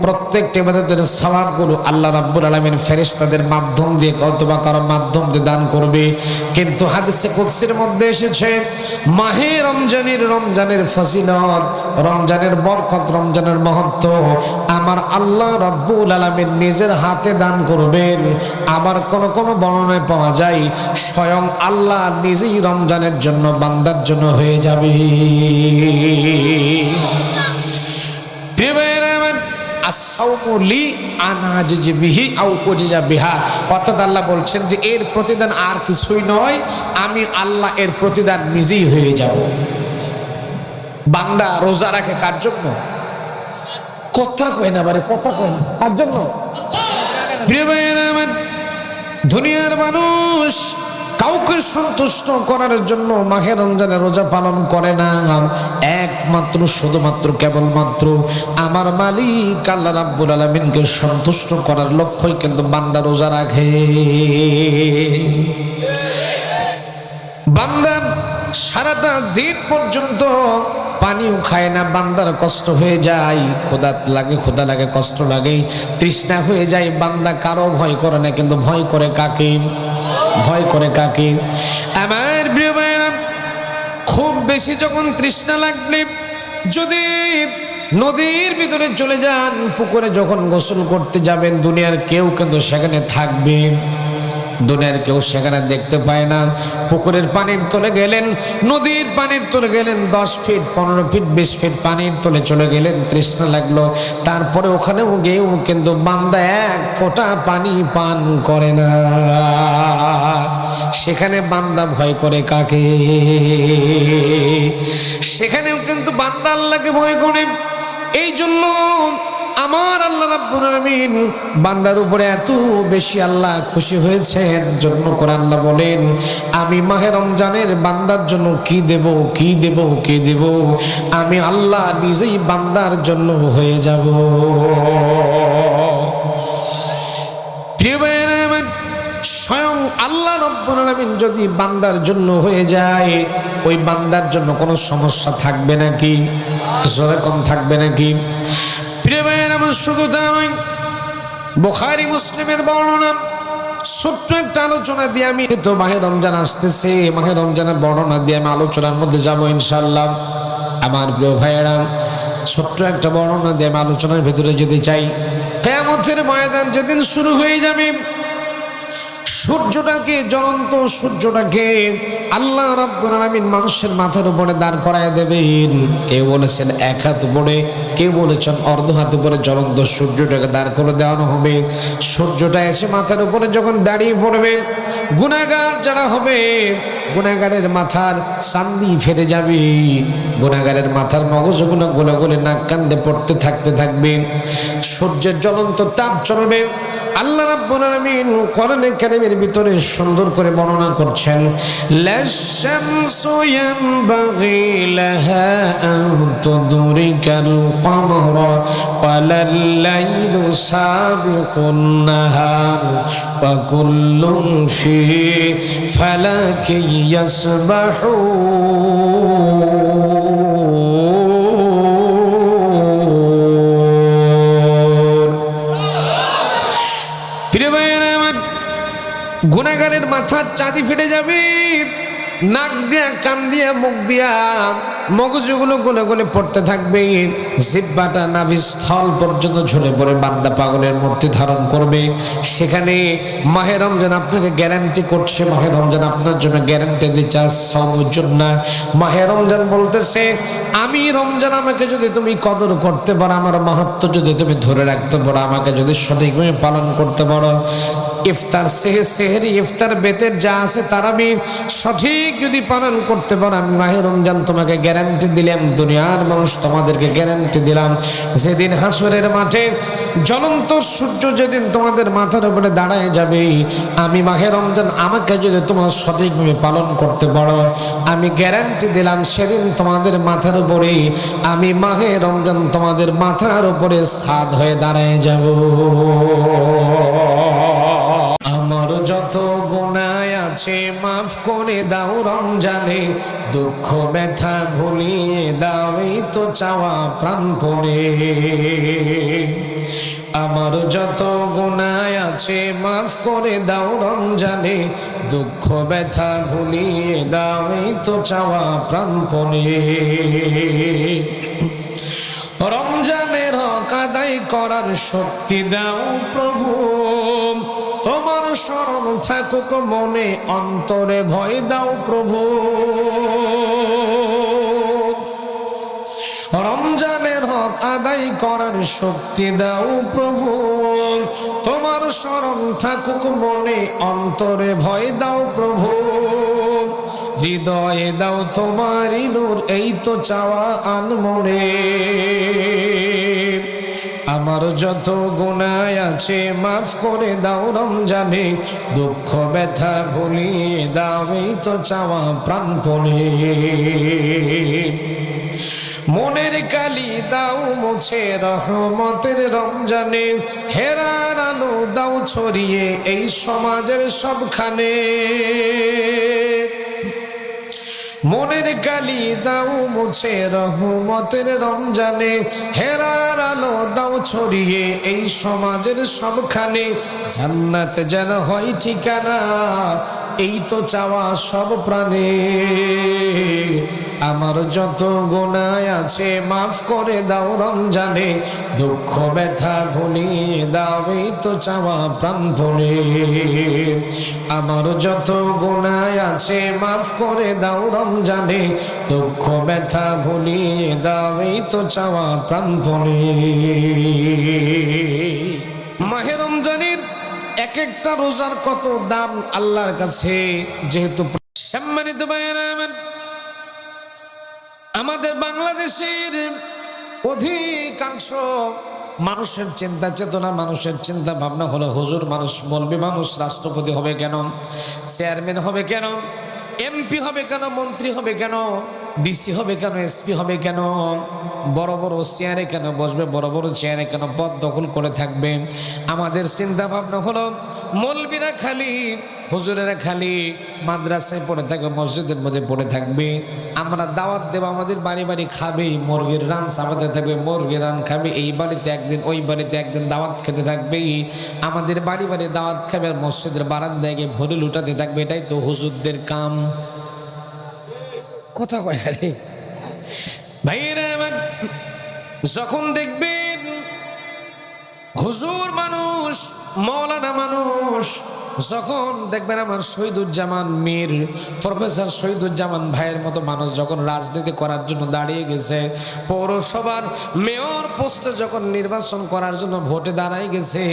প্রত্যেকটা ইবাদতের সওয়াবগুলো আল্লাহ রাব্বুল আলামিন ফেরেশতাদের মাধ্যম দিয়ে অথবা কারো মাধ্যম দিয়ে দান করবে। কিন্তু হাদিসে কুদসির মধ্যে এসেছে মাহে রমজানের ফজিলত, রমজানের বরকত, রমজানের মহত্ব আমার আল্লাহ রাব্বুল আলামিন নিজের হাতে দান করবেন। আবার কোন কোন বর্ণনায় পাওয়া যায় স্বয়ং আল্লাহ নিজেই রমজানের জন্য বান্দার জন্য হয়ে যাবে। অর্থাৎ আল্লাহ বলছেন যে এর প্রতিদান আর কিছুই নয়, আমি আল্লাহ এর প্রতিদান নিজেই হয়ে যাব। বান্দা রোজা রাখে কার জন্য? কথা কয় না বারে, কথা কয় না কার জন্য? দুনিয়ার মানুষ কাউকে সন্তুষ্ট করার জন্য মাহে রমজানের রোজা পালন করে না, একমাত্র শুধুমাত্র কেবলমাত্র আমার মালিক আল্লাহ রাব্বুল আলামিনকে সন্তুষ্ট করার লক্ষ্যই কিন্তু বান্দা রোজা রাখে। বান্দা সারাটা দিন পর্যন্ত পানিও খায় না, বান্দার কষ্ট হয়ে যায়, ক্ষুধা লাগে, কষ্ট লাগে, তৃষ্ণা হয়ে যায়। বান্দা কারো ভয় করে না, কিন্তু ভয় করে কাকে? ভয় করে কাকে? আমার প্রিয় ভাইরা, খুব বেশি যখন তৃষ্ণা লাগলে যদি নদীর ভিতরে চলে যান, পুকুরে যখন গোসল করতে যাবেন, দুনিয়ার কেউ কিন্তু সেখানে থাকবে, দুনিয়ার কেউ সেখানে দেখতে পায় না। পুকুরের পানির তলে গেলেন, নদীর পানির তলে গেলেন, 10 ফিট 15 ফিট 20 ফিট পানির তলে চলে গেলেন, তৃষ্ণা লাগলো, তারপরে ওখানেও গিয়েও কিন্তু বান্দা এক ফোঁটা পানি পান করে না। সেখানে বান্দা ভয় করে কাকে? সেখানেও কিন্তু বান্দা আল্লাহকে ভয় করে। এই জন্য আমার আল্লাহ রাব্বুল আলামিন বান্দার উপরে এত বেশি আল্লাহ খুশি হয়েছেন, জন্য করে আল্লাহ বলেন আমি মাহে রমজানের বান্দার জন্য কি দেব, কি দেব, কি দেব, আমি আল্লাহ নিজেই বান্দার জন্য হয়ে যাব। প্রিয় ভাইরা, স্বয়ং আল্লাহ রাব্বুল আলামিন যদি বান্দার জন্য হয়ে যায়, ওই বান্দার জন্য কোনো সমস্যা থাকবে নাকি? কোন থাকবে নাকি? প্রিয় ভাইয়ের আমার, শুধু তা নয়, বুখারী মুসলিমের বর্ণনা, ছোট্ট একটা আলোচনা দিয়ে আমি তো মাহে রমজান আসতেছে, মাহে রমজানের বর্ণনা দিয়ে আমি আলোচনার মধ্যে যাব ইনশাআল্লাহ। আমার প্রিয় ভাইয়েরা, ছোট্ট একটা বর্ণনা দিয়ে আমি আলোচনার ভেতরে যেতে চাই। কিয়ামতের ময়দান যেদিন শুরু হয়ে যাবে, সূর্যটাকে, জ্বলন্ত সূর্যটাকে আল্লাহ রাব্বুল আলামিন মানুষের মাথার উপরে দাঁড় করায় দেবেন। কেউ বলেছেন এক হাত উপরে, কেউ বলেছেন অর্ধ হাত উপরে জ্বলন্ত সূর্যটাকে দাঁড় করে দেওয়ানো হবে। সূর্যটা এসে মাথার উপরে যখন দাঁড়িয়ে পড়বে, গুনাহগার যারা হবে, গুনাহগারের মাথার চান্দি ফেটে যাবে, গুনাহগারের মাথার মগজগুলো গলে গলে নাক কান্দে পড়তে থাকবে। সূর্যের জ্বলন্ত তাপ চলবে। আল্লাহ রাব্বুল আলামিন কোরআনে কারীমের ভিতরে সুন্দর করে বর্ণনা করছেন, লাশ-শামসু ইয়ানবাগি লাহা আন তুদরিকাল কমরা ওয়ালাল-লাইলু সাবিকুন নাহার ওয়া কুল্লুন ফি ফালাকি ইয়াসবাহুন। গুনাহগারের মাথার চাঁদি ফেটে যাবে, নাক দিয়া, কান দিয়া, মুখ দিয়া মগজগুলো গলে গলে পড়তে থাকবে, জিহ্বাটা নাভিস্থল পর্যন্ত ঝুলে পড়ে বান্দা পাগলের মূর্তি ধারণ করবে। সেখানে মাহে রমজান আপনাকে গ্যারান্টি করছে, মাহে রমজান আপনার জন্য গ্যারান্টি দিচ্ছে সাওমুজ্জুন্নাহ। মাহে রমজান বলতেছে আমি রমজান, আমাকে যদি তুমি কদর করতে পারো, আমার মাহাত্ম্য যদি তুমি ধরে রাখতে পারো, আমাকে যদি সঠিকভাবে পালন করতে পারো, ইফতার সেহরি ইফতার বেতের যা আছে তারাবি সঠিক যদি পালন করতে পারো, আমি মাহে রমজান তোমাকে গ্যারান্টি দিলাম, দুনিয়ার মানুষ তোমাদেরকে গ্যারান্টি দিলাম, যেদিন হাসরের মাঠে জ্বলন্ত সূর্য যেদিন তোমাদের মাথার উপরে দাঁড়ায় যাবে, আমি মাহে রমজান আমাকে যদি তোমরা সঠিকভাবে পালন করতে পারো, আমি গ্যারান্টি দিলাম সেদিন তোমাদের মাথার উপরে আমি মাহে রমজান তোমাদের মাথার উপরে ছাদ হয়ে দাঁড়ায় যাব। আমার যত গুনাহ আছে মাফ করে দাও রমজানে, দুঃখ ব্যথা ভুলিয়ে দাও এই তো চাওয়া প্রাণপণে। আমার যত গুনাহ আছে মাফ করে দাও রমজানে, দুঃখ ব্যথা ভুলিয়ে দাও এই তো চাওয়া প্রাণপণে। রমজানের হক আদায় করার শক্তি দাও প্রভু, তোমার স্মরণ থাকুক মনে, অন্তরে ভয় দাও প্রভু। রমজানের হক আদায় করার শক্তি দাও প্রভু, তোমার স্মরণ থাকুক মনে, অন্তরে ভয় দাও প্রভু। হৃদয়ে দাও তোমারই নূর এই তো চাওয়া আনমনে। আমার যত গুনাহ আছে মাফ করে দাও রমজানে, দুঃখ ব্যথা ভুলিয়ে দাও এই তো চাওয়া প্রাণপণে। মনের কালি দাও মুছে রহমতের রমজানে, হেরার আলো দাও ছড়িয়ে এই সমাজের সবখানে। মনের কালি দাও মুছে রহমতের রমজানে, হেরার আলো দাও ছড়িয়ে এই সমাজের সবখানে। জান্নাত যেন হয় ঠিকানা এই তো চাওয়া সব প্রাণে। আমার যত গুনাহ আছে মাফ করে দাও রমজানে, দুঃখ ব্যথা ভুলিয়ে দাও এই তো চাওয়া প্রাণপণে। আমার যত গুনাহ আছে মাফ করে দাও রমজানে, দুঃখ ব্যথা ভুলিয়ে দাও এই তো চাওয়া প্রাণপণে। মাহে রমজানের এক একটা রোজার কত দাম আল্লাহর কাছে, যেহেতু সম্মানিত ভাইয়েরা আমার, আমাদের বাংলাদেশের অধিকাংশ মানুষের চিন্তা চেতনা, মানুষের চিন্তা ভাবনা হলো হুজুর মানুষ, মৌলবি মানুষ রাষ্ট্রপতি হবে কেন, চেয়ারম্যান হবে কেন, এমপি হবে কেন, মন্ত্রী হবে কেন, ডিসি হবে কেন, এসপি হবে কেন, বড় বড় চেয়ারে কেন বসবে, বড় বড় চেয়ারে কেন পদ দখল করে থাকবে। আমাদের চিন্তা ভাবনা হলো মৌলবিরা খালি, হুজুরেরা খালি মাদ্রাসায় পড়ে থাকবে, মসজিদের মধ্যে পড়ে থাকবে। আমরা দাওয়াত দেব, আমাদের বাড়ি বাড়ি খাবে, মুরগির রান চাপাতে থাকবে, মুরগির রান খাবে, এই বাড়িতে একদিন ওই বাড়িতে একদিন দাওয়াত খেতে থাকবে। আমাদের বাড়ি বাড়ি দাওয়াত খাবে, আর মসজিদের বারান্দায় গিয়ে ভরি লুটাতে থাকবে। এটাই তো হুজুরদের কাম। কথা কয় আরে ভাইরা আমার, যখন দেখবেন হুজুর মানুষ, মৌলানা মানুষ, যখন দেখবেন আমার শহীদুজ্জামান মীর, প্রফেসর শহীদুজ্জামান ভাইয়ের মতো মানুষ যখন রাজনীতি করার জন্য দাঁড়িয়ে গেছে, পৌরসভার মেয়র পোস্টে যখন নির্বাচন করার জন্য ভোটে দাঁড়ায় গেছে,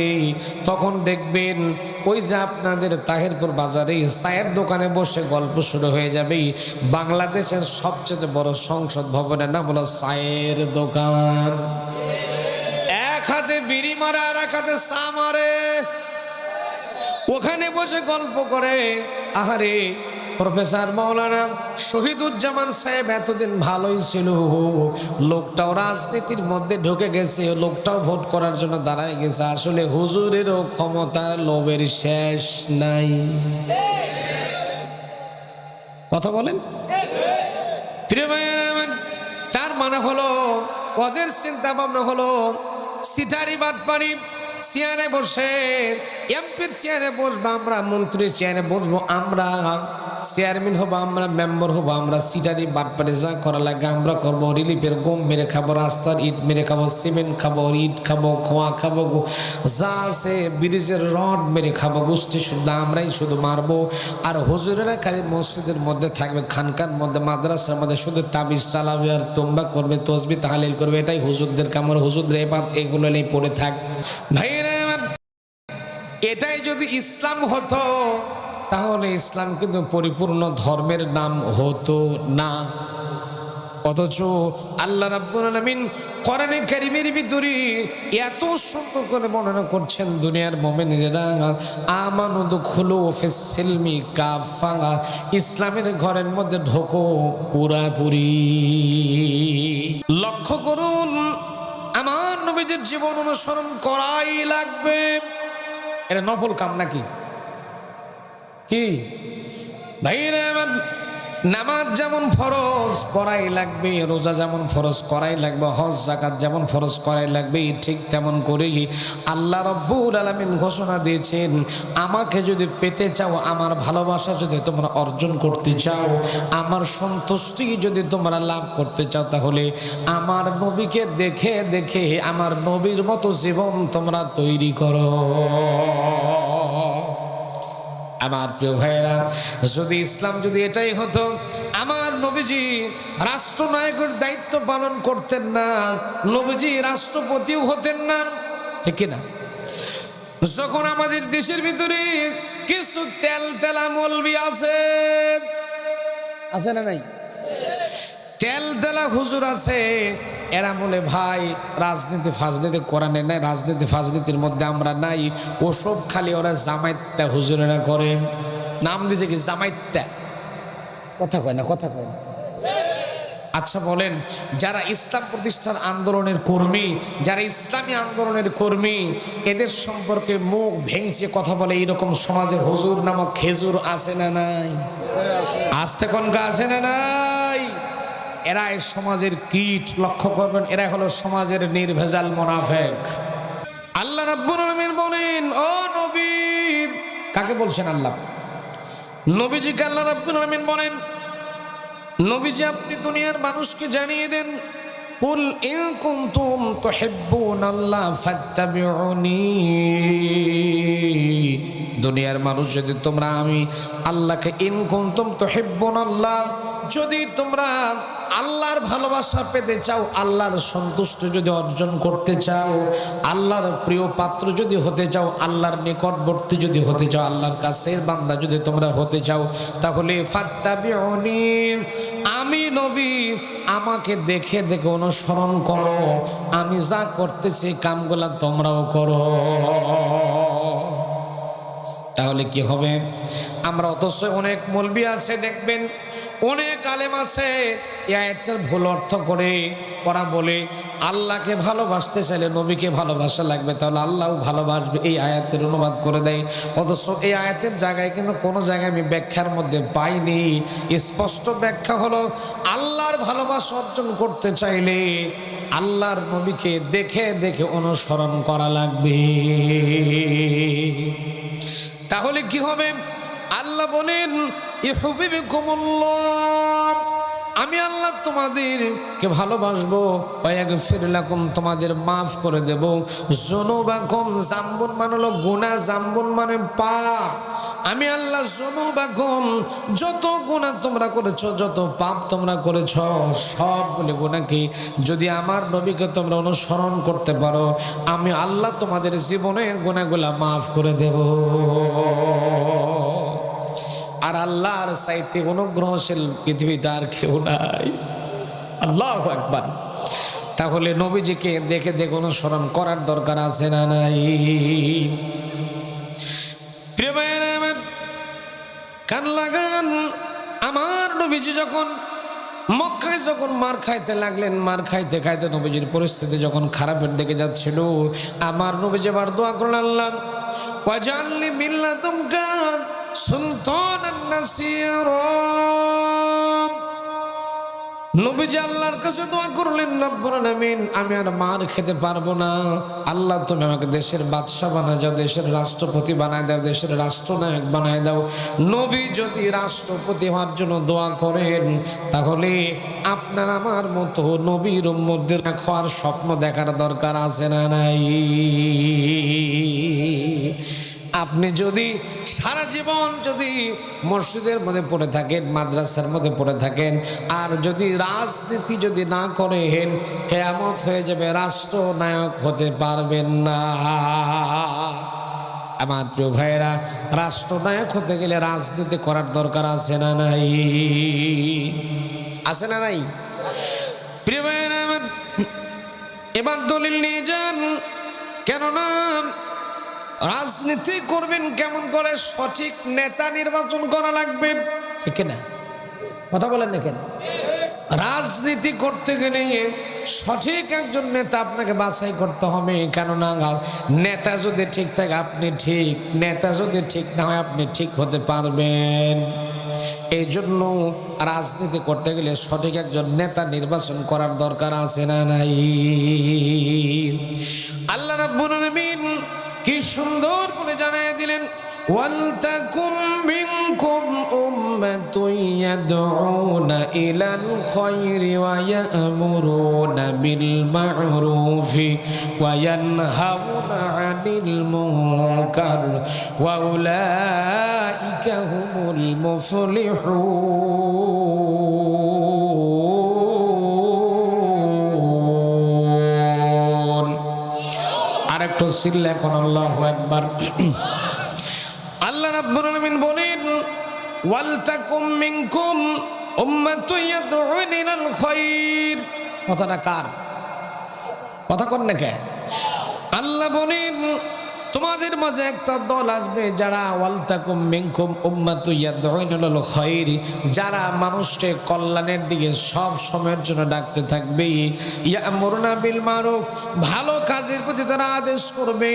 তখন দেখবেন ওই যে আপনাদের তাহিরপুর বাজারে চায়ের দোকানে বসে গল্প শুরু হয়ে যাবে। বাংলাদেশের সবচেয়ে বড় সংসদ ভবনের নাম হলো চায়ের দোকান। এক হাতে বিড়ি মারে আর এক হাতে চা মারে, ওখানে বসে গল্প করে। আহারে প্রফেসর মৌলানা শহীদুজ্জামান সাহেব এতদিন ভালোই ছিল, লোকটাও রাজনীতির মধ্যে ঢুকে গেছে, লোকটাও ভোট করার জন্য দাঁড়ায় গেছে। আসলে হুজুরেরও ক্ষমতার লোভের শেষ নাই। কথা বলেন প্রিয় ভাইয়েরা আমার, তার মানে হলো ওদের চিন্তা ভাবনা হলো সিটারি বাটপারি, চেয়ারে বসে এমপির চেয়ারে বসবো আমরা, মন্ত্রীর চেয়ারে বসবো আমরা, চেয়ারম্যান হবো আমরা, মেম্বার হবো আমরা, সিটারি বাটপারি যা করা লাগে আমরা করবো। রিলিফের গম মেরে খাবো, রাস্তার ইট মেরে খাবো, সিমেন্ট খাবো, ইট খাবো, খোয়া খাবো, যা আছে ব্রিজের রড মেরে খাবো, গোষ্ঠী শুদ্ধ আমরাই শুধু মারবো। আর হুজুরেরা খালি মসজিদের মধ্যে থাকবে, খানকার মধ্যে, মাদ্রাসার মধ্যে শুধু তাবিজ চালাবে আর তোমরা করবে, তসবি তাহলিল করবে। এটাই হুজুরদের কামড়, হুজুরদের এবার এগুলো নিয়ে পড়ে থাক। ভাইরা এটাই যদি ইসলাম হতো তাহলে ইসলাম কিন্তু পরিপূর্ণ ধর্মের নাম হতো না। অথচ আল্লাহ রাব্বুল আলামিন কোরআনে কারীমের ভিতরে এত সুন্দর করে বর্ণনা করছেন, দুনিয়ার মুমিনেরা আমানু দুখুলু ফিস সিলমি কাফা, ইসলামের ঘরের মধ্যে ঢোকো পুরাপুরি। লক্ষ্য করুন, আমার নবীজির জীবন অনুসরণ করাই লাগবে। এটা নফল কাম নাকি? কি ভাইরা, নামাজ যেমন ফরজ পড়াই লাগবে, রোজা যেমন ফরজ করাই লাগবে, হজ যাকাত যেমন ফরজ করাই লাগবে, ঠিক তেমন করেই আল্লাহ রাব্বুল আলামিন ঘোষণা দিয়েছেন, আমাকে যদি পেতে চাও, আমার ভালোবাসা যদি তোমরা অর্জন করতে চাও, আমার সন্তুষ্টি যদি তোমরা লাভ করতে চাও, তাহলে আমার নবীকে দেখে দেখে আমার নবীর মতো জীবন তোমরা তৈরি করো। আমার প্রিয় ভাইয়েরা, যদি ইসলাম যদি এটাই হতো, আমার নবীজি রাষ্ট্রনায়কের দায়িত্ব পালন করতেন না, নবীজি রাষ্ট্রপতিও হতেন না, ঠিক না? যখন আমাদের দেশের ভিতরে কিছু তেলা মৌলবি আছে না নাই, তেলা হুজুর আছে, এরা বলে ভাই রাজনীতি ফাজনীতি কোরআনে নাই, রাজনীতি ফাজনীতির মধ্যে আমরা নাই, ওসব খালি ওরা জামাইত্যা হুজুরেরা করে। নাম দিয়েছে কি জামাইত্যা, কথা কয় না। আচ্ছা বলেন, যারা ইসলাম প্রতিষ্ঠার আন্দোলনের কর্মী, যারা ইসলামী আন্দোলনের কর্মী, এদের সম্পর্কে মুখ ভেঙচে কথা বলে এইরকম সমাজের হুজুর নামক খেজুর আছে না নাই? আসতে কোনটা আছে না নাই? এরা এই সমাজের কীট, লক্ষ্য করবেন, এরা হলো সমাজের নির্ভেজাল মুনাফিক। আল্লাহ রাব্বুল আলামিন বলেন, ও নবী, কাকে বলছেন? আল্লাহ নবীজিকে আল্লাহ রাব্বুল আলামিন বলেন, নবীজি আপনি দুনিয়ার মানুষকে জানিয়ে দেন, কুল ইন কুনতুম তুহিব্বুনাল্লাহ ফাত্তাবিউনি। দুনিয়ার মানুষ যদি তোমরা আমি আল্লাহকে, ইন কুনতুম তুহিব্বুনাল্লাহ, যদি তোমরা আল্লাহর ভালোবাসা পেতে চাও, আল্লাহর সন্তুষ্টি যদি অর্জন করতে চাও, আল্লাহর প্রিয় পাত্র যদি হতে চাও, আল্লাহর নিকটবর্তী যদি হতে চাও, আল্লাহর কাছের বান্দা যদি তোমরা হতে চাও, তাহলে ফাত্তাবিউনি, আমি নবী আমাকে দেখে দেখে অনুসরণ করো, আমি যা করতেছি কামগুলা তোমরাও করো। তাহলে কি হবে? আমরা অথচ অনেক মৌলবি আছে দেখবেন, অনেক আলেম আছে এই আয়াতের ভুল অর্থ করে ওরা বলে আল্লাহকে ভালোবাসতে চাইলে নবীকে ভালোবাসা লাগবে, তাহলে আল্লাহও ভালোবাসবে, এই আয়াতের অনুবাদ করে দেয়। অথচ এই আয়াতের জায়গায় কিন্তু কোনো জায়গায় আমি ব্যাখ্যার মধ্যে পাইনি। স্পষ্ট ব্যাখ্যা হলো, আল্লাহর ভালোবাসা অর্জন করতে চাইলে আল্লাহর নবীকে দেখে দেখে অনুসরণ করা লাগবে। তাহলে কি হবে? আল্লাহ বলেন, ইউহিব্বুকুমুল্লাহ, আমি আল্লাহ তোমাদেরকে ভালোবাসবো, ওয়াগফির লাকুম, তোমাদের মাফ করে দেব, যুনুবাকুম, জাম্বুন মানে হলো গুনাহ, জাম্বুন মানে পাপ, আমি আল্লাহ যুনুবাকুম, যত গুনাহ তোমরা করেছো, যত পাপ তোমরা করেছো, সবগুলো গুনাহকে যদি আমার নবীকে তোমরা অনুসরণ করতে পারো, আমি আল্লাহ তোমাদের জীবনের গুনাহগুলা মাফ করে দেব। আর আল্লাহর চাইতে অনুগ্রহশীল পৃথিবীতে আর কেউ নাই। আল্লাহু আকবার। তাহলে নবীজিকে দেখে দেখে অনুসরণ করার দরকার আছে না নাই? প্রিয় ভাইয়েরা আমার, কান লাগান, আমার নবীজি যখন মক্কায় যখন মার খাইতে লাগলেন, মার খাইতে খাইতে নবীজির পরিস্থিতি যখন খারাপের দিকে যাচ্ছিল, আমার নবীজি আবার দোয়া করলেন, আল্লাহ ওয়াজআলনি মিন লাদুনকা সুলতানান নাসীরা। নবীজি আল্লাহর কাছে দোয়া করলেন, রব্বুল আলামিন, আমি আর মার খেতে পারবো না, আল্লাহ তুমি আমাকে দেশের বাদশা বানায় দাও, দেশের রাষ্ট্রপতি বানায় দাও, দেশের রাষ্ট্রনায়ক বানায় দাও। নবী যদি রাষ্ট্রপতি হওয়ার জন্য দোয়া করেন, তাহলে আপনার আমার মতো নবীর উম্মতদের খাওয়ার স্বপ্ন দেখার দরকার আছে না নাই? আপনি যদি সারা জীবন যদি মসজিদের মধ্যে পড়ে থাকেন, মাদ্রাসার মধ্যে পড়ে থাকেন, আর যদি রাজনীতি যদি না করেন, কিয়ামত হয়ে যাবে, রাষ্ট্রনায়ক হতে পারবেন না। আমার প্রিয় ভাইয়েরা, রাষ্ট্রনায়ক হতে গেলে রাজনীতি করার দরকার আছে না নাই? আছে না নাই? প্রিয় ভাইয়েরা আমার, এবার দলিল নিয়ে যান। কেননা রাজনীতি করবেন কেমন করে? সঠিক নেতা নির্বাচন করা লাগবে, ঠিক না? কথা বলেন না কেন? রাজনীতি করতে গেলে সঠিক একজন নেতা আপনাকে বাছাই করতে হবে। কেননা নেতা যদি ঠিক থাকে আপনি ঠিক, নেতা যদি ঠিক না হয় আপনি ঠিক হতে পারবেন এই জন্য রাজনীতি করতে গেলে সঠিক একজন নেতা নির্বাচন করার দরকার আছে না নাই? আল্লাহ রাব্বুল আলামিন কি সুন্দর করে জানায় দিলেন, ওয়ালতাকুম মিনকুম উম্মাতুন ইয়াদউনা ইলাল খায়রি ওয়া ইয়া'মুরুনা বিল মা'রুফি ওয়া ইয়ানহাউনা আনিল মুনকার ওয়া উলাইকা হুমুল মুফলিহুন। আরেকটু চিল্লা কোন আল্লাহু আকবার। আল্লাহ রাব্বুল আলামিন বলেন, ওয়ালতাকুম মিনকুম উম্মাতুন ইয়াদউনা ইলাল খায়র। কথাটা কার কথা? কোন নাকি? আল্লাহ বলেন তোমাদের মাঝে একটা দল আসবে যারা ওয়ালতাকুম মিনকুম উম্মাতুন ইয়াদউনা ইলাল খায়র, যারা মানুষকে কল্যাণের দিকে সব সময়ের জন্য ডাকতে থাকবে। ইয়া'মুরুনা বিল মারুফ, ভালো কাজের প্রতি তারা আদেশ করবে।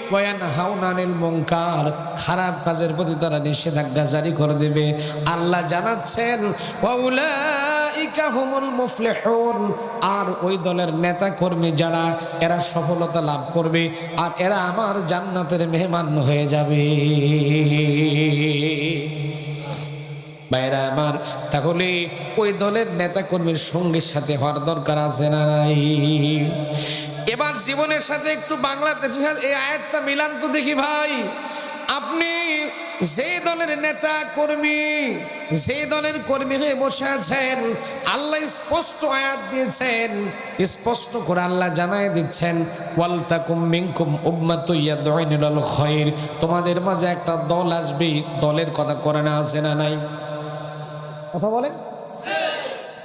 ওয়া ইয়ানহাউনা আনিল মুনকার, খারাপ কাজের প্রতি তারা নিষেধাজ্ঞা জারি করে দেবে। আল্লাহ জানাচ্ছেন ওয়া উলাইকা হুমুল মুফলিহুন, আর ওই দলের নেতা কর্মী যারা, এরা সফলতা লাভ করবে আর এরা আমার জান্নাতের মেহমান হয়ে যাবে। ভাইরা আমার, তাহলে ওই দলের নেতা কর্মীর সঙ্গীর সাথে হওয়ার দরকার আছে না নাই? এবার জীবনের সাথে একটু বাংলাদেশের সাথে এই আয়াতটা মিলান তো দেখি ভাই। আপনি যে দলের নেতা কর্মী, যে দলের কর্মী হয়ে বসে আছেন, আল্লাহ স্পষ্ট আয়াত দিয়েছেন, স্পষ্ট করে আল্লাহ জানায় দিচ্ছেন, ওয়ালতাকুম মিনকুম উম্মাতুন ইয়াদউনা ইলাল খায়র, তোমাদের মাঝে একটা দল আসবে। দলের কথা কোরআনে আছে না নাই? কথা বলেন।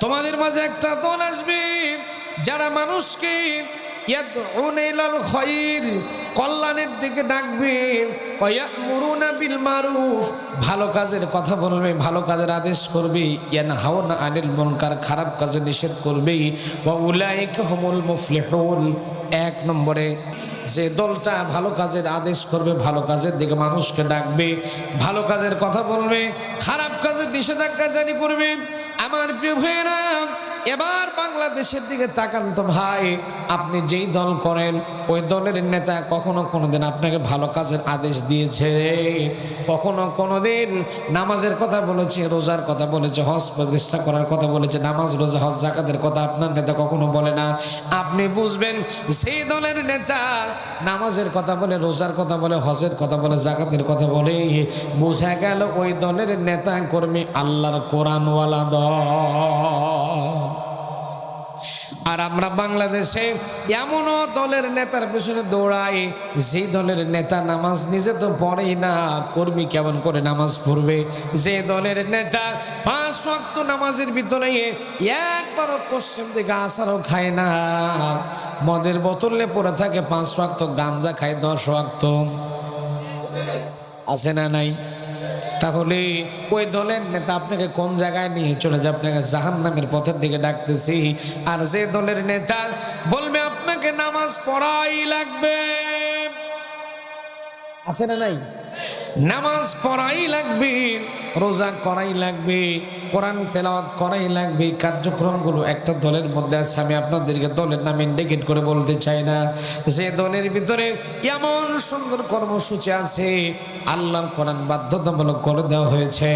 তোমাদের মাঝে একটা দল আসবে যারা মানুষকে ইয়াদউনা ইলাল খায়র, কল্যাণের দিকে ডাকবে। ওয়া ইয়া'মুরুনা বিল মারুফ, ভালো কাজের কথা বলবে, ভালো কাজের আদেশ করবে। ইয়ানহাউনা আনিল মুনকার, খারাপ কাজে নিষেধ করবে। ওয়া উলাইকা হুমুল মুফলিহুন, এক নম্বরে যে দলটা ভালো কাজের আদেশ করবে, ভালো কাজের দিকে মানুষকে ডাকবে, ভালো কাজের কথা বলবে, খারাপ কাজের নিষেধাজ্ঞা জারি করবে। আমার প্রিয় ভাইয়েরা, এবার বাংলাদেশের দিকে তাকান তো ভাই। আপনি যেই দল করেন, ওই দলের নেতা কখনো কোনোদিন আপনাকে ভালো কাজের আদেশ দিয়েছে? কখনো কোনোদিন নামাজের কথা বলেছে, রোজার কথা বলেছে, হজ প্রতিষ্ঠা করার কথা বলেছে? নামাজ, রোজা, হজ, যাকাতের কথা আপনার নেতা কখনো বলে না। আপনি বুঝবেন সেই দলের নেতা নামাজের কথা বলে, রোজার কথা বলে, হজের কথা বলে, যাকাতের কথা বলে, বোঝা গেল ওই দলের নেতা কর্মী আল্লাহর কোরআনওয়ালা দল। আর আমরা বাংলাদেশে এমনও দলের নেতার পেছনে দৌড়াই, যে দলের নেতা নামাজ নিজে তো পড়েই না, কর্মী কেমন করে নামাজ পড়বে? যে দলের নেতা 5 ওয়াক্ত নামাজের ভিতরে একবারও পশ্চিম দিকে আসারও খায় না, মদের বোতলে পড়ে থাকে 5 ওয়াক্ত, গাঞ্জা খায় 10 ওয়াক্ত, আছে না নাই? তাহলে ওই দলের নেতা আপনাকে কোন জায়গায় নিয়ে চলে যায়? আপনাকে জাহান্নামের পথের দিকে ডাকতেছি। আর যে দলের নেতা বলবে আপনাকে নামাজ পড়াই লাগবে, আছে না নাই? নামাজ পড়াই লাগবে, রোজা করাই লাগবে, কোরআন তেলাওয়াত করাই লাগবে, কার্যক্রমগুলো একটা দলের মধ্যে আছে। আমি আপনাদেরকে দলের নাম ইন্ডিকেট করে বলতে চাই না। যে দলের ভিতরে এমন সুন্দর কর্মসূচি আছে, আল্লাহর কোরআন বাধ্যতামূলক করে দেওয়া হয়েছে।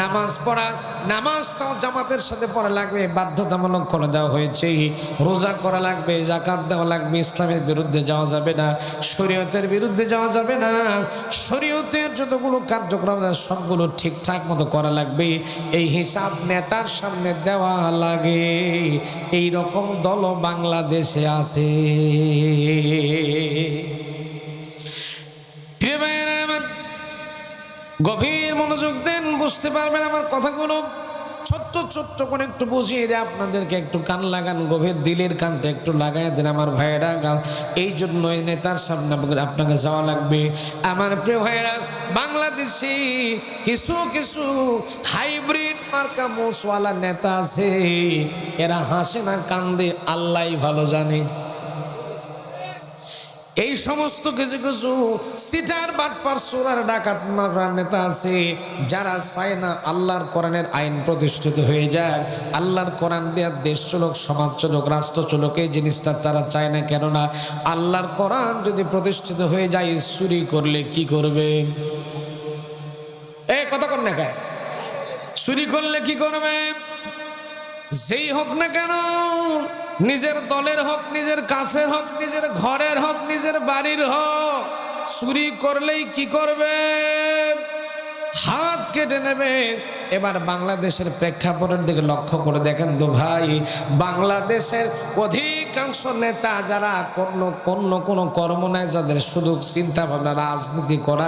নামাজ পড়া, নামাজটাও জামাতের সাথে পড়া লাগবে, বাধ্যতামূলক করে দেওয়া হয়েছে। রোজা করা লাগবে, যাকাত দেওয়া লাগবে, ইসলামের বিরুদ্ধে যাওয়া যাবে না, শরীয়তের বিরুদ্ধে যাওয়া যাবে না, শরীয়তের যতগুলো কার্যক্রম সবগুলো ঠিকঠাক মতো করা লাগবে। এই হিসাব নেতার সামনে দেওয়া লাগে। এই রকম দল বাংলাদেশে আছে। গভীর মনোযোগ দেন, বুঝতে পারবেন আমার কথাগুলো। ছোট্ট ছোট্ট করে একটু বুঝিয়ে দেয় আপনাদেরকে, একটু কান লাগান, গভীর দিলের কানটা একটু লাগাই দেন আমার ভাইয়েরা। এই জন্য এই নেতার সামনে আপনাকে যাওয়া লাগবে। আমার প্রিয় ভাইয়েরা, বাংলাদেশে কিছু কিছু হাইব্রিড মার্কা মোষওয়ালা নেতা আছে, এরা হাসে না কান্দে আল্লাহই ভালো জানে। এই সমস্ত কিছু কিছু সিটার বাটপার চোরার ডাকাত মারার নেতা আছে যারা চায় না আল্লাহর কোরআনের আইন প্রতিষ্ঠিত হয়ে যায়, আল্লাহর কোরআন দেওয়ার দেশ চলুক, সমাজ চলুক, রাষ্ট্র চলুক। এই জিনিসটা তারা চায় না। কেননা আল্লাহর কোরআন যদি প্রতিষ্ঠিত হয়ে যায়, চুরি করলে কি করবে? এই কথা কর না গায়, চুরি করলে কি করবে? যেই হোক না কেন, নিজের দলের হোক, নিজের কাছের হোক, নিজের ঘরের হোক, নিজের বাড়ির হোক, চুরি করলেই কি করবে? হাত কেটে নেবে। এবার বাংলাদেশের প্রেক্ষাপটের দিকে লক্ষ্য করে দেখেন তো ভাই, বাংলাদেশের অধিকাংশ নেতা যারা কোনো কর্ম নাই, যাদের শুধু চিন্তা ভাবনা রাজনীতি করা,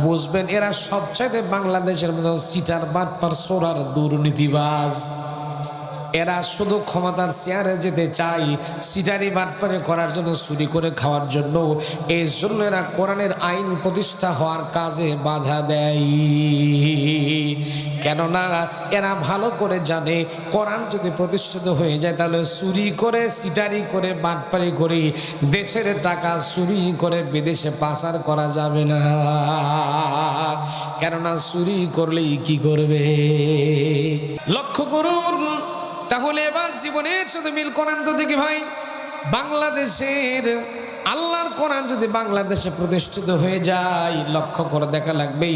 বুঝবেন এরা সবচাইতে বাংলাদেশের মধ্যে সিটার বাটপার চোরার দুর্নীতিবাজ। এরা শুধু ক্ষমতার চেয়ারে যেতে চায়, সিটারি বাটপারি করার জন্য, চুরি করে খাওয়ার জন্য। এই জন্য এরা কোরআনের আইন প্রতিষ্ঠা হওয়ার কাজে বাধা দেয়। কেননা এরা ভালো করে জানে কোরআন যদি প্রতিষ্ঠিত হয়ে যায়, তাহলে চুরি করে, সিটারি করে, বাটপারি করে দেশের টাকা চুরি করে বিদেশে পাচার করা যাবে না। কেননা চুরি করলেই কি করবে? লক্ষ্য করুন। তাহলে এবার জীবনের সাথে মিল কোরআন তো দেখি ভাই, বাংলাদেশের আল্লাহর কোরআন যদি বাংলাদেশে প্রতিষ্ঠিত হয়ে যায়, লক্ষ্য করে দেখা লাগবে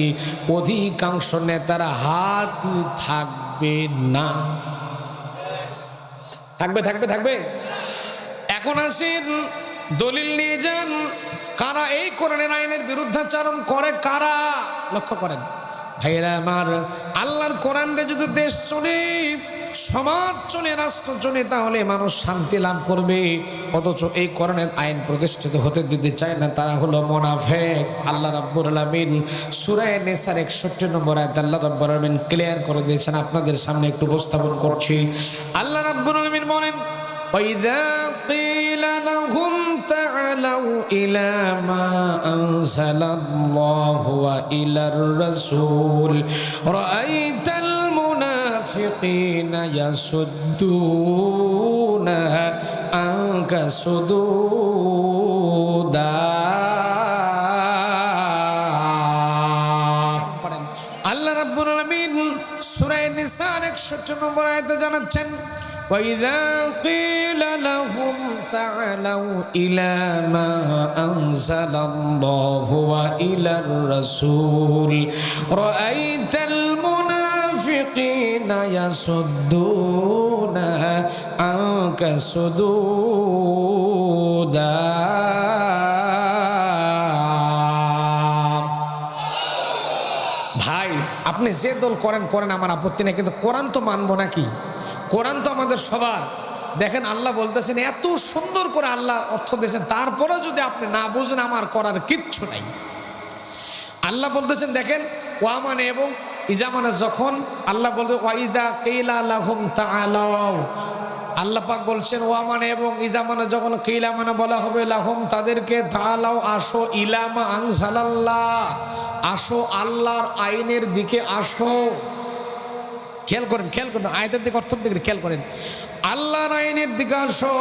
অধিকাংশ নেতারা হাত থাকবে না। থাকবে থাকবে থাকবে। এখন আসেন দলিল নিয়ে যান, কারা এই কোরআনের আইনের বিরুদ্ধাচরণ করে, কারা? লক্ষ্য করেন ভাইয়েরা আমার, আল্লাহর কোরআন দিয়ে যদি দেশ চলে, সমাজ চলে, রাষ্ট্র চলে, তাহলে মানুষ শান্তি লাভ করবে। অথচ এই কোরআনের আইন প্রতিষ্ঠিত হতে দিতে চায় না, তারা হলো মুনাফিক। আল্লাহ রাব্বুল আলামিন সূরা নিসার 61 নম্বর আয়াতে আল্লাহ রাব্বুল আলামিন ক্লিয়ার করে দিয়েছেন, আপনাদের সামনে একটু উপস্থাপন করছি। আল্লাহ রাব্বুল আলামিন বলেন, وَإِذَا قِيلَ لَهُمْ تَعَالَوْا إِلَى مَا أَنزَلَ اللَّهُ وَإِلَى الرَّسُولِ رَأَيْتَ الْمُنَافِقِينَ يَصُدُّونَ عَنكَ صُدُودًا। আল্লাহ রাব্বুল আলামিন সূরা নিসার 61 নম্বর আয়াতে জানাচ্ছেন, وَإِذَا قِيلَ لَهُمْ تَعَالَوْا إِلَى مَا أَنزَلَ اللَّهُ وَإِلَى الرَّسُولِ رَأَيْتَ الْمُنَافِقِينَ يَصُدُّونَ عَنكَ صُدُودًا। ভাই, আপনি যে দল করেন করেন, আমার আপত্তি নেই, কিন্তু কোরআন তো মানবো নাকি? কোরআন তো আমাদের সবার। দেখেন আল্লাহ বলতেছেন, এত সুন্দর করে আল্লাহ অর্থ দিয়েছেন, তারপরে যদি আপনি না বুঝেন, আমার করার কিচ্ছু নাই। আল্লাহ বলতেছেন, দেখেন ওয়া মানে এবং ইজা মানে যখন, আল্লাহ বলতে ওয়াইদা কিলা লাহুম তাআলাউ, আল্লাহ পাক বলছেন ওয়া মানে এবং, ইজা মানে যখন, কিলা মানে বলা হবে লাহুম তাদেরকে, তাআলাউ আসো, ইলামা আনজালাল্লাহ আসো, আল্লাহর আইনের দিকে আসো। খেয়াল করেন, খেয়াল করেন আয়াতের দিকে, অর্থের দিকে খেয়াল করেন। আল্লাহর আইনের দিকে আসো,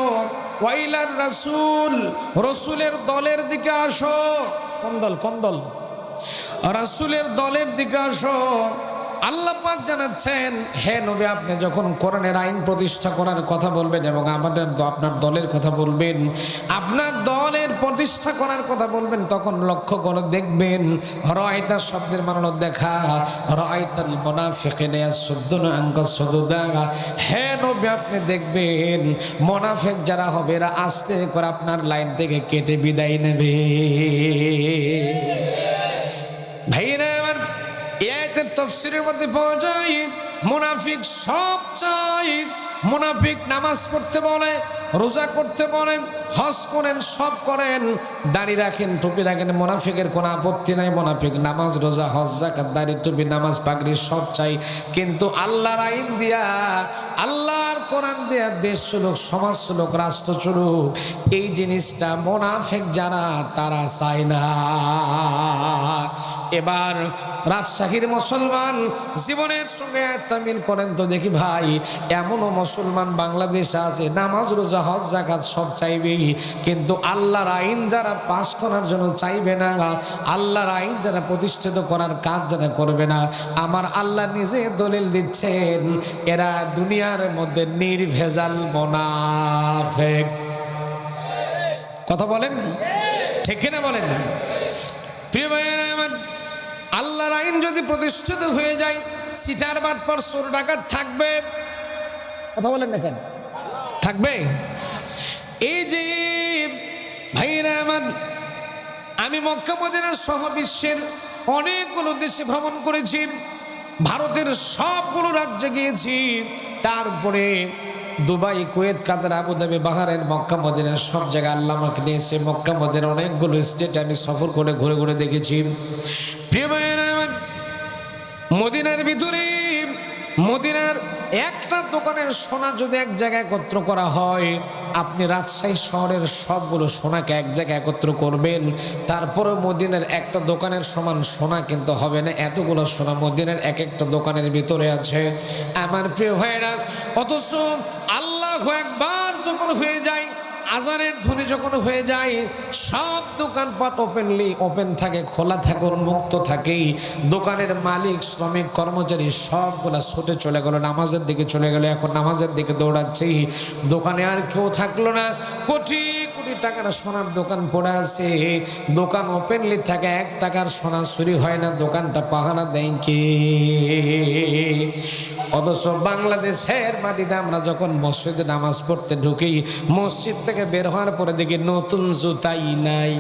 ওয়াইলার রাসূল রাসূলের দলের দিকে আসো। কোন দল? কোন দল? রাসূলের দলের দিকে আসো। আল্লাহ পাক জানাচ্ছেন, হে নবী, আপনি যখন কোরআনের আইন প্রতিষ্ঠা করার কথা বলবেন এবং আপনার দলের কথা বলবেন, আপনার দলের প্রতিষ্ঠা করার কথা বলবেন, তখন লক্ষ্য করে দেখবেন, রাআইতা শব্দের মানে দেখা, রাআইতাল মুনাফিকিনা ইয়াসুদ্দুনা আনকা সুদুদা। হে নবী, আপনি দেখবেন মুনাফিক যারা হবে, এরা আস্তে করে আপনার লাইন থেকে কেটে বিদায় নেবে। ভাইরা আমার, আয়াতের তাফসীরের মধ্যে পাওয়া যায়, মুনাফিক সব চায়। মুনাফিক নামাজ পড়তে বলে, রোজা করতে বলেন, হজ করেন, সব করেন, দাড়ি রাখেন, টুপি রাখেন, মুনাফিকের কোনো আপত্তি নাই। মুনাফিক নামাজ, রোজা, হজ, যাকাত, দাড়ি, টুপি, নামাজ, পাগড়ি সব চাই, কিন্তু আল্লাহর আইন দিয়া, আল্লাহর কোরআন দিয়া দেশ চলুক, সমাজ চলুক, রাষ্ট্র চলুক, এই জিনিসটা মুনাফিক যারা, তারা চায় না। এবার রাজশাহীর মুসলমান জীবনের সঙ্গে একটা মিল করেন তো দেখি ভাই, এমনও মুসলমান বাংলাদেশে আছে নামাজ রোজা হজ যাকাত সব চাইবে, কিন্তু আল্লাহর আইন যারা পাস করার জন্য চাইবে না, আল্লাহর আইন যারা প্রতিষ্ঠিত করার কাজ যারা করবে না, আমার আল্লাহ নিজে দলিল দিচ্ছেন এরা দুনিয়ার মধ্যে নির্ভেজাল মুনাফিক। কথা বলেন ঠিক কিনা বলেন? প্রিয় ভাইয়েরা আমার, আল্লাহর আইন যদি প্রতিষ্ঠিত হয়ে যায়, সিটার বাটপার চোর ডাকাত থাকবে। কথা বলেন না কেন? থাকবে। এই যে ভাইয়েরা আমার, আমি মক্কা মদিনা সহ বিশ্বের অনেকগুলো দেশে ভ্রমণ করেছি, ভারতের সবগুলো রাজ্যে গিয়েছি, তারপরে দুবাই, কুয়েত, কাতার, আবুধাবি, বাহারেন, মক্কা মদিনা সব জায়গায় আল্লাহ আমাকে নিয়েছে। মক্কা মদিনা অনেকগুলো স্টেট আমি সফর করে ঘুরে ঘুরে দেখেছি। প্রিয় ভাইয়েরা আমার, মদিনার ভিতরে মদিনার একটা দোকানের সোনা যদি এক জায়গায় একত্র করা হয়, আপনি রাজশাহী শহরের সবগুলো সোনাকে এক জায়গায় একত্র করবেন, তারপরে মদিনার একটা দোকানের সমান সোনা কিন্তু হবে না। এতগুলো সোনা মদিনার এক একটা দোকানের ভিতরে আছে আমার প্রিয় ভাইরা। অথচ আল্লাহু আকবার যখন হয়ে যায়, আজানের ধ্বনি যখন হয়ে যায়, সব দোকানপাট ওপেন থাকে, খোলা থাকে, উন্মুক্ত থাকে। দোকানের মালিক, শ্রমিক, কর্মচারী সবগুলা ছুটে চলে গেল, নামাজের দিকে চলে গেল। এখন নামাজের দিকে দৌড়াচ্ছে, দোকানে আর কেউ থাকলো না। কোটি কোটি টাকার সোনার দোকান পড়ে আছে, দোকান ওপেনলি থাকে, 1 টাকার সোনা চুরি হয় না। দোকানটা পাহারা দেয় কে? অথচ বাংলাদেশের মাটিতে আমরা যখন মসজিদে নামাজ পড়তে ঢুকি, মসজিদ থেকে বের হওয়ার পরে দেখি নতুন জুতাই নাই।